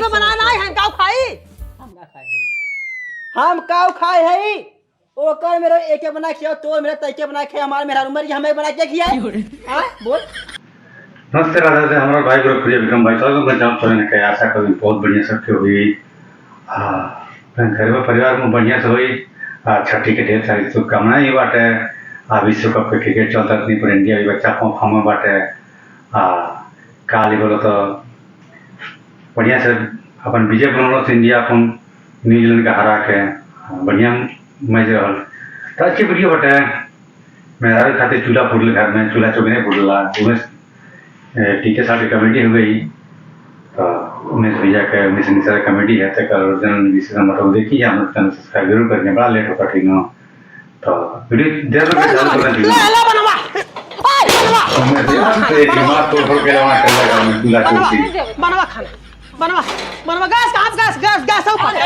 में बनाना है हम काऊ खाई हम काऊ खाए है ओकर मेरा एके बना खिया तो मेरा तैके बना खिया हमार मेरा उमर की हमें बना के खिया हां बोल नमस्ते राधा से हमारा भाई गुरु प्रिय विक्रम भाई साहब मैं जान तो ने कहा आशा कभी बहुत बढ़िया सबके हुई घर में परिवार में बढ़िया से हुई छठी के ढेर सारी शुभकामनाएं ये बात है विश्व कप के क्रिकेट चलता इतनी पर इंडिया भी बच्चा फॉर्म बात है काली बोलो तो बढ़िया से अपन विजय बनलो तो इंडिया अपन न्यूजीलैंड का हरा के बढ़िया मैच रहा तो अच्छी वीडियो बटे मेरा खाते चूल्हा फूटल घर में चूल्हा चौकी नहीं फूटला उमेश टीके साथ कमेटी हो गई तो उमेश भैया के उमेश निशा कमेटी है तो कल ओरिजिनल विशेष मतलब देखिए हम लोग चैनल सब्सक्राइब जरूर करके बड़ा लेट होगा ठीक ना तो वीडियो देर में चालू करना चाहिए ले बनवा उमेश भैया एक दिमाग तोड़ फोड़ के रवाना कर लगा मैं चूल्हा चौकी बनवा खाना बनवा गैस ऊपर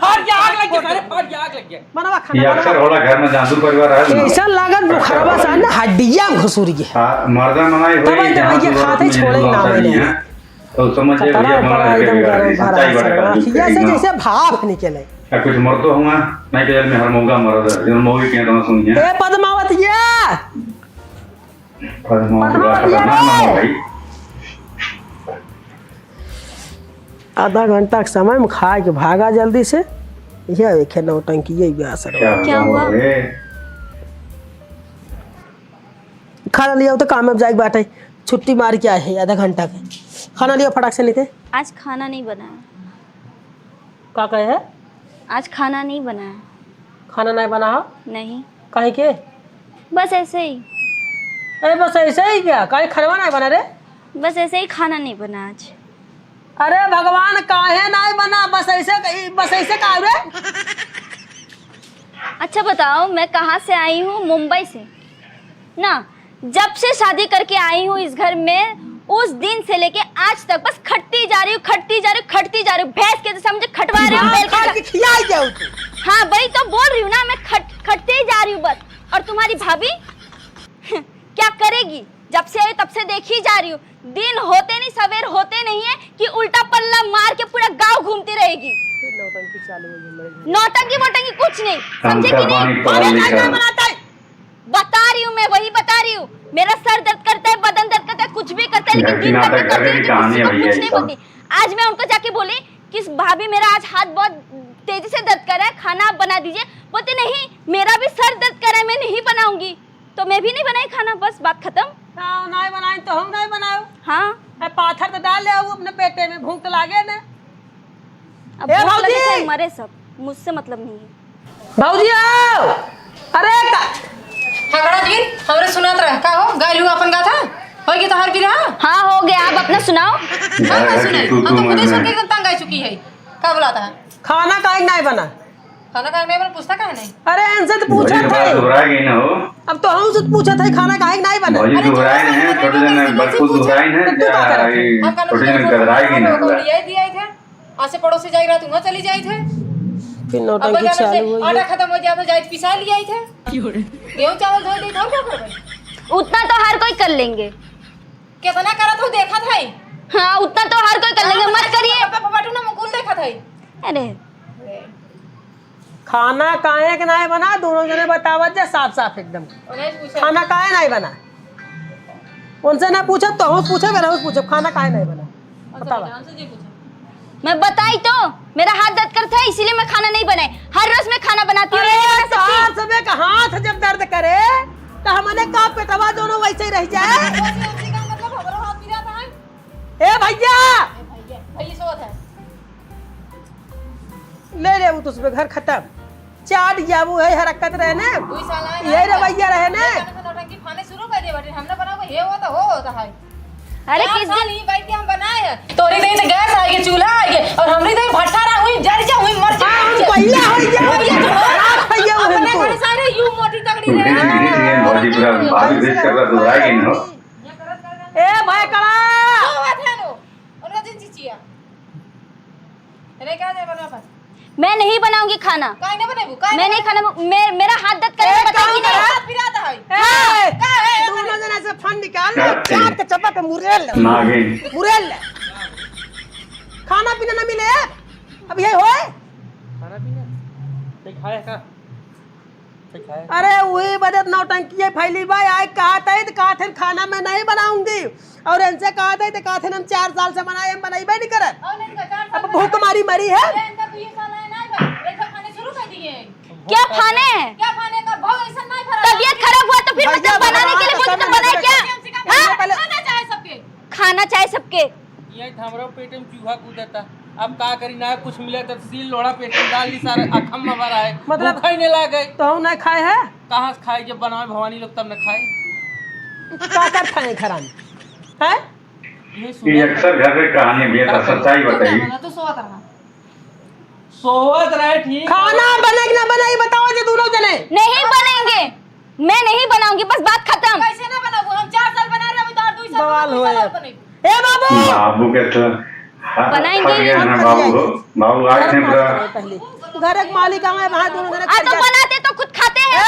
हट जा आग लग गया हट जा आग लग गया बनवा ये खाना अक्सर होला घर में जादू परिवार है ऐसा लागत बुखारवा सा ना हड्डियां घुसूरी है हां मर्दा मनाई तब हुई जब ये खाते छोड़े ना मैंने तो समझ ये भैया बड़ा एकदम गरम सच्चाई भरा बात खिया से जैसे भाप निकले या कुछ मर तो हुआ नहीं तो में हर मौका मर रहा है मौके के दोनों सुनिए ए पद्मावतिया भाई आधा घंटा के समय में खा के भागा जल्दी से यह एक नौटंकी यही असर क्या हुआ? खाना लिया तो काम में जाएगी बाटे छुट्टी मार के आए हैं आधा घंटा के खाना लिया फटाक से नहीं थे आज खाना नहीं बनाया। का कहे है आज खाना नहीं बनाया। खाना नहीं बना हो नहीं, काहे के बस ऐसे ही। अरे बस ऐसे ही क्या काहे खाना नहीं बना रे बस ऐसे ही खाना नहीं बना आज। अरे भगवान काहे नहीं बना बस ऐसे का रे अच्छा बताओ मैं कहाँ से आई हूँ? मुंबई से ना। जब से शादी करके आई हूँ इस घर में उस दिन से लेके आज तक बस खटती जा रही हूँ भैंस के समझे खटवा रही हूँ। हाँ वही तो बोल रही हूँ ना मैं खटते ही जा रही हूँ बस। और तुम्हारी भाभी क्या करेगी? जब से आई तब से देखी जा रही हूँ दिन होते नहीं सवेर होते नहीं है कि उल्टा पल्ला मार के पूरा गांव घूमती रहेगी। नौटंकी वोटंकी कुछ नहीं समझे कि नहीं? बता रही हूँ मैं वही बता रही हूँ। मेरा सर दर्द करता है बदन दर्द करता है कुछ भी करता है लेकिन दिन भर कुछ नहीं बोलती। आज मैं उनको जाके बोली कि भाभी मेरा आज हाथ बहुत तेजी से दर्द कर रहा है खाना आप बना दीजिए। बोलते नहीं मेरा भी सर दर्द कर रहा है मैं नहीं बनाऊंगी। तो मैं भी नहीं बनाई खाना बस बात खत्म। नहीं बनाई तो हम नहीं बनाओ। हाँ पाथर तो डाल ले अपने पेटे में भूख तो लागे ना। अब भूख लगे थे मरे सब मुझसे मतलब नहीं है। भाऊजी आओ अरे हगड़ा जी हमरे सुनात रहा का हो गायलू अपन गाथा होई के तोहर बिरहा। हाँ हो गया आप अपना सुनाओ। हां सुनाई हम तो खुद ही सुन के एकदम तंग आ चुकी है। का बोलाता है खाना काहे नहीं बना? खाना काहे नहीं बना पूछता काहे नहीं? अरे इनसे तो पूछा था दोहरा गई ना हो अब तो हम से पूछा था खाना काहे नहीं बना? भाई दोहराए हैं छोटे जन बरकू दोहराए हैं छोटे जन गदराएगी ना लिया दिया थे आज से पड़ोसी जाई रहा तू चली जाई थे फिर नौटंकी चालू हुई। आटा खत्म हो जाए तो जाई पिसा लिया थे गेहूं चावल धो दे और क्या करबे? उतना तो हर कोई कर लेंगे। कितना करत हो देखा था हाँ उतना तो हर कोई कर लेंगे मत करिए। बाटू ना मुकुल देखा था। अरे खाना काहे के नहीं बना दोनों जने बतावत जा साफ साफ एकदम खाना काहे नहीं बना? उनसे ना पूछा तो हम पूछे मेरा पूछो खाना काहे नहीं बना बतावा। मैं बताई तो मेरा हाथ दर्द करता है इसीलिए मैं खाना नहीं बनाई। हर रोज मैं खाना बनाती हूँ। का हाथ जब दर्द करे तो हमने का पेटवा दोनों वैसे ही रह जाए। ए भैया ले ले वो तो उसमें घर खत्म चाट जाबू है हरकत रहे ने यही रवैया रहे ने। अरे किस दिन ही बैठ के हम बनाए हैं तोरी नहीं तो गैस आएगी चूल्हा आएगी और हमरी तो भट्ठा रहा हुई जल जा हुई मर जा पहले हो गया भैया अपने घर सारे यूं मोटी तगड़ी रहे बॉडी पूरा भाभी भेज कर दोहराएगी ना ए भाई कड़ा बात है नो और रजन चिचिया अरे क्या दे बना बस मैं नहीं बनाऊंगी खाना। काहे नहीं बनाबू मैं नहीं खाना मेरा हाथ दर्द करे बताऊंगी नहीं। हाथ फिराता है का है दोनों जने से फन निकाल चाट के चपा पे मुरेल नागिन मुरेल खाना पीना ना अब ये होए खाना पीना सही खाया का सही खाया अरे वही बदत नौटंकी फैली भाई आए कहा थे खाना मैं नहीं बनाऊंगी और इनसे कहा थे हम 4 साल से बनाए हम बनाई नहीं करत और नहीं का 4 साल अब भूख मारी मरी है अरे इनका तो ये साल है ना भाई एक खाने शुरू कर दिए क्या खाने हैं? क्या खाने का भाव ऐसा नहीं फरा तबीयत खराब हुआ तो फिर भैया, मतलब बनाने के लिए बोलते तो बनाए क्या? हाँ? खाना चाहे सबके खाना चाहे सबके। ये हमरो पेट में चूहा कूदता अब का करी ना कुछ मिले तो सील लोड़ा पेट में डाल दी सारा अखम में भरा है मतलब- खाई नहीं लागे तो हम नहीं खाए है कहाँ से खाए जब बनाए भवानी लोग तब न खाए क्या कर खाए खरानी है ये ये सुना अक्सर घर में कहानी भी है तो सच्चाई बताइए तो सोता रहा सोवत रहे ठीक खाना बने कि ना बने ये बताओ जी दोनों जने नहीं बनेंगे, मैं नहीं बनाऊंगी, बस बात खत्म। कैसे ना बनाबो हम 4 साल बना रहे अभी तो और 2 साल बवाल दो होए साल अब। बनेबो। ए बाबू बाबू के तो बनाएंगे ही, ना हम बाबू बनाएंगे। हो बाबू आए थे पूरा पहले घर एक मालिक है वहाँ दोनों जने आ तो बनाते तो खुद खाते हैं।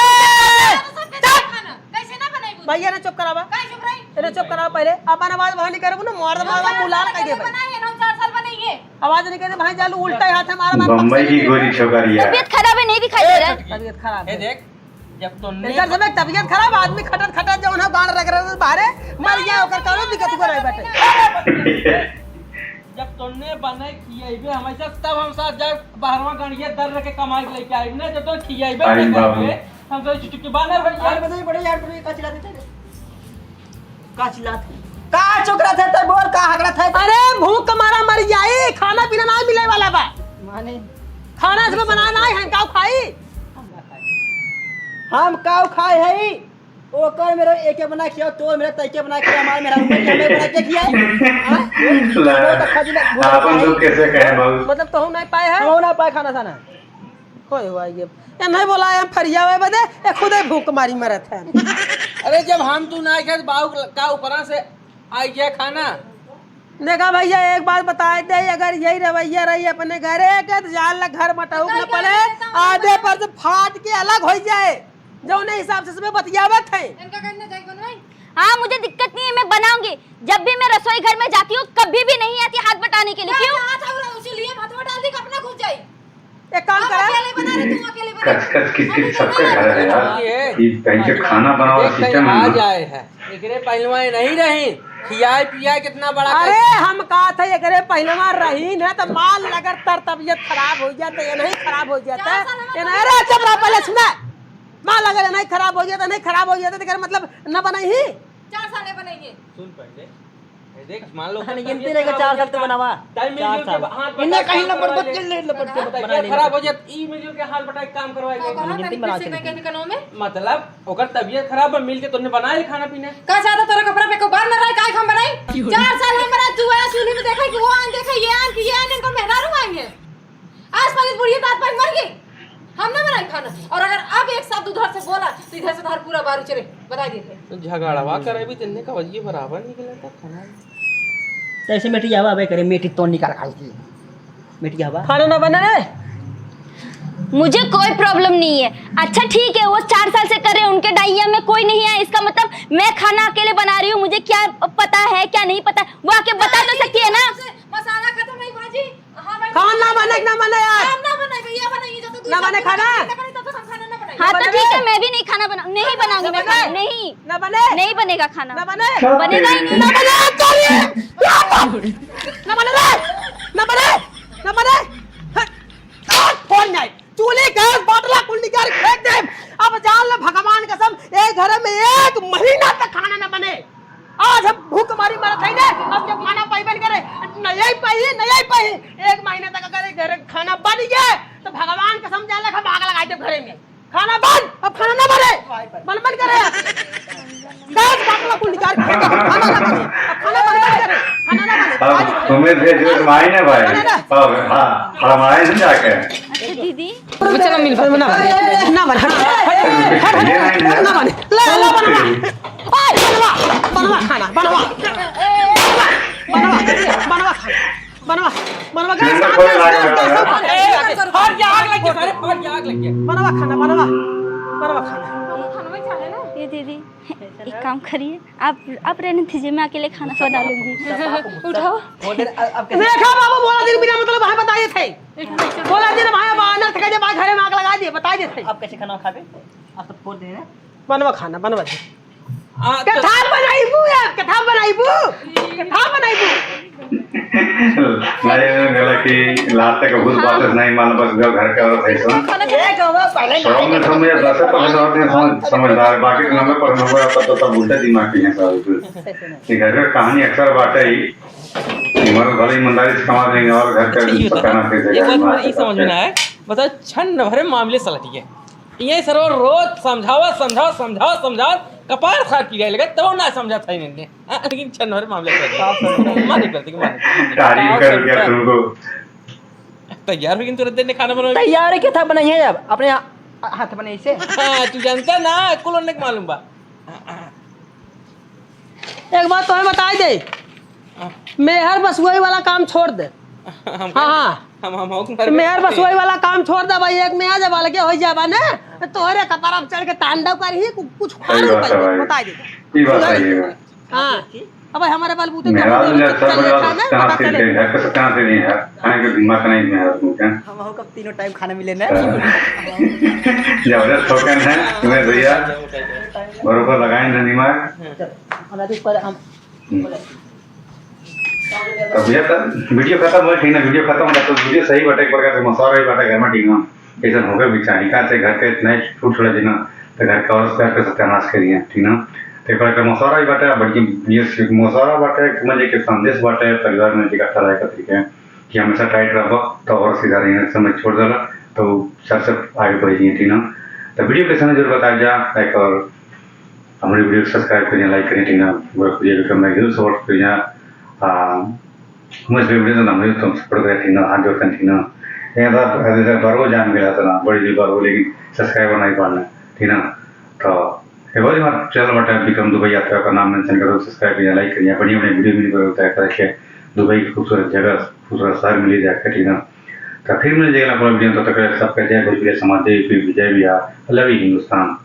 खाना कैसे ना बनाइबो भैया ने चुप करावा काहे चुप रही इन्हें चुप करावा पहले अपन आवाज वहाँ नहीं करबो ना मोर मारा मुलाल कह दे भाई बनाइए ना 4 साल बनाइए आवाज नहीं कहते भाई जालू उल्टा ही हाथ है मारा मार बम्बई की गोरी छोकरी है तबीयत खराब है, नहीं दिखाई दे रहा है। तबीयत खराब ए है देख जब तुमने इनका सब तबीयत खराब आदमी खटत खटत जो ना गान रख रहे बाहर मर गया होकर कौनो दिक्कत को रहे बैठे जब तुमने बने खियाइबे हमेशा तब हम साथ जाए बाहरवा गणिया दर रखे कमाई के लेके आई ना जब तो खियाइबे अरे नहीं बाबू। करबे हम तो चुटकी बानर बन यार जाए बताइए बड़े यार बड़े का चिल्लाते थे का चिल्लाते का चुकरा थे तो बोल का हगड़ा थे अरे भूख मारा मर जाए खाना पीना ना मिले वाला बा माने खाना सब बनाना है हम काऊ खाई हम काऊ खाए है ओकर मेरे एके बना खिया तो मेरे तैके बना खिया हमारे मेरा रूम में हमें बना के खिया अपन लोग कैसे कहे बाबू मतलब तो हम नहीं पाए हैं हो ना पाए खाना खाना होए हुआ ये नहीं बोला हम फरिया हुए बदे ये खुद ही भूख मारी मरत है अरे जब हम तू ना खाए बाबू का ऊपरा से आई गया खाना देखा भैया एक बात बताए थे अगर यही रवैया रही अपने घरे के तो जाल घर मटहुक न पड़े आधे पर से फाट के अलग हो जाए जो उन्हें हिसाब से सब बतियावत है इनका कहना चाहिए बनवाई हाँ मुझे दिक्कत नहीं है, मैं बनाऊंगी। जब भी मैं रसोई घर में जाती हूँ कभी भी नहीं आती हाथ बटाने के लिए। क्यों? हाथ और उसी लिए हाथ में डाल दी अपना घुस जाई एक काम आप करा अकेले बना रहे तुम अकेले बना कच कच किच किच सबके घर है यार ये कहीं से खाना बनाओ देख कहीं सिस्टम आ है ना। जाए है एकरे पहलवान नहीं रही खियाए पियाए कितना बड़ा अरे हम कहा था ये करे पहलवा रही न तो माल अगर तर तबियत खराब हो जाता ये नहीं खराब हो जाता ये नहीं अरे चुप रहा पहले सुना माल अगर नहीं खराब हो जाता नहीं खराब हो जाता तो मतलब न बनाई ही 4 साल बनाइए सुन पहले ए देख मान लो गिनती रहेगा 4 साल तो बनावा टाइम मिल के हाथ इन्हें कहीं लपट पट के ले लपट के बता बताइए खराब हो जात ई मिल के हाथ बटाई काम करवाएंगे मतलब ओकर तबीयत खराब है मिल के तूने बनाए खाना पीना का ज्यादा तेरा कपड़ा पे को बार न रहा काय हम बनाई 4 साल हम बना तू है चूल्हे में देखा कि वो आन देखा ये आन कि ये आन इनको मेहरारू आएंगे आज पाली बुढ़िया दांत पर मर गई हम ना बनाए खाना और अगर अब एक शब्द उधर से बोला तो इधर से उधर पूरा बारू चले बता दिए तो झगड़वा करे भी तिन्ने का वजह बराबर निकला था खाना ऐसे मेटी हवा भाई करे मेटी तो निकाल खाई थी मेटी हवा खाना न बने रे मुझे कोई प्रॉब्लम नहीं है। अच्छा ठीक है वो 4 साल से कर रहे हैं, उनके डाइया में कोई नहीं है, इसका मतलब मैं खाना अकेले बना रही हूँ, मुझे क्या पता है क्या नहीं पता वो आके बता तो सकती है ना। मसाला खत्म है भाजी हां भाई खाना बने ना बने यार हम ना बनाए भैया बनाइए जब तक ना बने खाना तब तक हम खाना ना बनाए हाँ तो बने ठीक है बे? मैं भी नहीं खाना बना नहीं बनाऊंगी मैं खाना नहीं न बने नहीं बनेगा खाना न बने बनेगा ही नहीं। न बने न बने रे न बने न बने फोन नहीं चूल्हे गैस बाटला कुल निकाल फेंक दे अब जान ले भगवान कसम एक घर में 1 महीना तक खाना न बने आज हम भूख मारी मरत है ना अब जब खाना पाइबन करे नहीं पाई 1 महीने तक अगर घर खाना बन गया तो भगवान कसम जान ले हम आग लगाए दे घरे में खाना बन अब खाना न बने बन करे गैस बाटला कुल निकाल फेंक दे खाना न बने अब खाना बन करे खाना न बने अब तुम्हें भेजो तुम आए ना भाई अब हाँ हम आए ना जाके अच्छा दीदी बच्चा का मिल बना ना बना ना बने ले बनवा खाना बनवा गैस और आग लग गया सारे और आग लग गया बनवा खाना खाना में चाहे ना ये दीदी एक काम करिए आप रहने दीजिए मैं अकेले खाना बना लूंगी। उठाओ अब देखा बाबू बोला दिन बिना मतलब हमें बताए थे घरे में आग लगा दिए बता देते आप कैसे खाना खाते? आप तो फोड़ दे रहे हैं। बनवा खाना बनवा दे आ, तो- कथा बनाईबू यार कथा बनाईबू नहीं गला कि लास्ट तक बहुत बात नहीं मान बस जो घर का और ऐसा ये कहूँगा पहले शौक में समझ दस पर तो आपने समझदार बाकी नंबर पर नंबर आता तो सब उल्टा दिमाग की है सब ये घर का कहानी अक्सर बात है ही मर भले ईमानदारी से कमा देंगे और घर का ये पकाना बताओ, कैसे एक बात हमारे ई समझ में ना आए बताओ छन भरे मामले सलटिए ये सरोवर रोज समझाओ कपार खार की गए लगे तो ना समझा था इन्हें लेकिन छन भरे मामले सलटिए मानी करते कि मानी तारीफ कर दिया तुमको तैयार हुई तुरंत देने खाना बनाओ तैयार है क्या था बनाई है अब अपने हाथ बने इसे हाँ तू जानता ना कुल उन्हें मालूम बा एक बात तुम्हें बता दे मेहर बसुई वाला काम छोड़ दे हम हाँ हम मेहर बसुई वाला काम छोड़ दे भाई एक में आ जा वाला के हो जाबा ना तोहरे कपार चढ़ के तांडव कर ही कुछ सही बात है भाई। बता दे ये बात सही है हाँ अब हमारे बलबूते मेरा तो जब सब कहाँ से थे घर का सब कहाँ से नहीं है खाने के दिमाग नहीं में है तुम क्या हम हो कब तीनों टाइम खाना मिले ना जबरदस्त ठोकन है तुम्हें भैया बरोबर लगाए ना दिमाग अभी पर हम तो भैया तो वीडियो खत्म हो ठीक ना वीडियो खत्म होगा तो वीडियो सही बटे एक प्रकार से मसाला ही बटे घर में ठीक ना ऐसा होगा बिचारी का से घर के इतना छूट छोड़ा देना तो घर का और घर के सत्यानाश करिए ठीक ना तो एक प्रकार मसाला ही बटे बल्कि ये मसाला बटे समझे कि संदेश बटे परिवार में इकट्ठा रहे का तरीके कि हमेशा टाइट रहो तो और सीधा रही समय छोड़ देला तो सबसे आगे बढ़ जाइए ठीक ना तो वीडियो के समय जरूर बताया जा लाइक और हमारी वीडियो को सब्सक्राइब करिए लाइक करिए ठीक ना वीडियो विक्रम मैं जरूर सपोर्ट करिए मुझे वीडियो तो हमें तुम सपोर्ट करें ठीक ना हाथ जोड़ते ठीक ना ये तो बरगो जान मिला था ना बड़ी देर बरगो लेकिन सब्सक्राइबर नहीं पड़ना ठीक ना तो एक बार हमारे चैनल बटा विक्रम दुबई यात्रा का नाम मेंशन करो सब्सक्राइब करिए लाइक करिए बढ़िया बढ़िया वीडियो मिल होता है करके दुबई की खूबसूरत जगह खूबसूरत शहर मिली जाकर ठीक ना तो फिर मिल जाएगा वीडियो तो तक सबका जय भोजपुरी समाज जय विजय बिहार लव हिंदुस्तान।